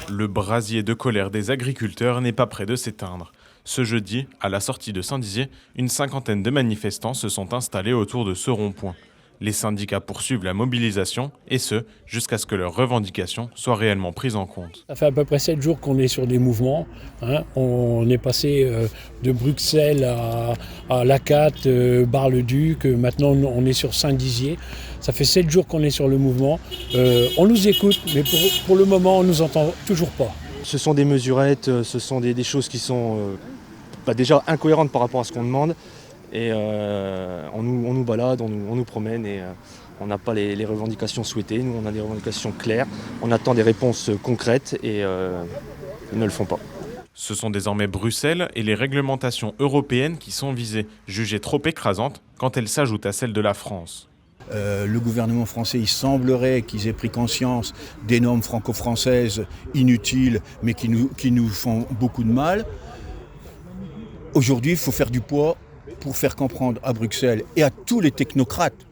Le brasier de colère des agriculteurs n'est pas près de s'éteindre. Ce jeudi, à la sortie de Saint-Dizier, une cinquantaine de manifestants se sont installés autour de ce rond-point. Les syndicats poursuivent la mobilisation, et ce, jusqu'à ce que leurs revendications soient réellement prises en compte. Ça fait à peu près 7 jours qu'on est sur des mouvements. On est passé de Bruxelles à Lacat, Bar-le-Duc, maintenant on est sur Saint-Dizier. Ça fait 7 jours qu'on est sur le mouvement. On nous écoute, mais pour le moment on ne nous entend toujours pas. Ce sont des mesurettes, ce sont des choses qui sont déjà incohérentes par rapport à ce qu'on demande. Et on nous balade, on nous promène et on n'a pas les revendications souhaitées. Nous, on a des revendications claires. On attend des réponses concrètes et ils ne le font pas. Ce sont désormais Bruxelles et les réglementations européennes qui sont visées, jugées trop écrasantes quand elles s'ajoutent à celles de la France. Le gouvernement français, il semblerait qu'ils aient pris conscience des normes franco-françaises inutiles, mais qui nous font beaucoup de mal. Aujourd'hui, il faut faire du poids pour faire comprendre à Bruxelles et à tous les technocrates.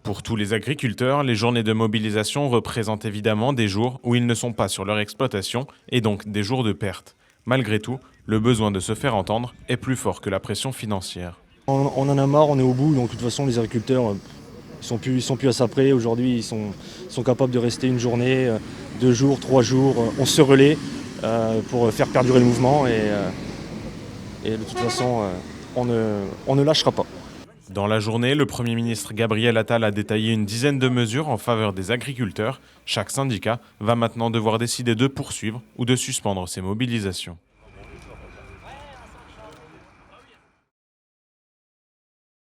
Pour tous les agriculteurs, les journées de mobilisation représentent évidemment des jours où ils ne sont pas sur leur exploitation et donc des jours de perte. Malgré tout, le besoin de se faire entendre est plus fort que la pression financière. On en a marre, on est au bout, donc de toute façon les agriculteurs ils sont plus à ça près. Aujourd'hui ils sont capables de rester une journée, 2 jours, 3 jours, on se relaie pour faire perdurer le mouvement et de toute façon on ne lâchera pas. Dans la journée, le Premier ministre Gabriel Attal a détaillé une dizaine de mesures en faveur des agriculteurs. Chaque syndicat va maintenant devoir décider de poursuivre ou de suspendre ces mobilisations.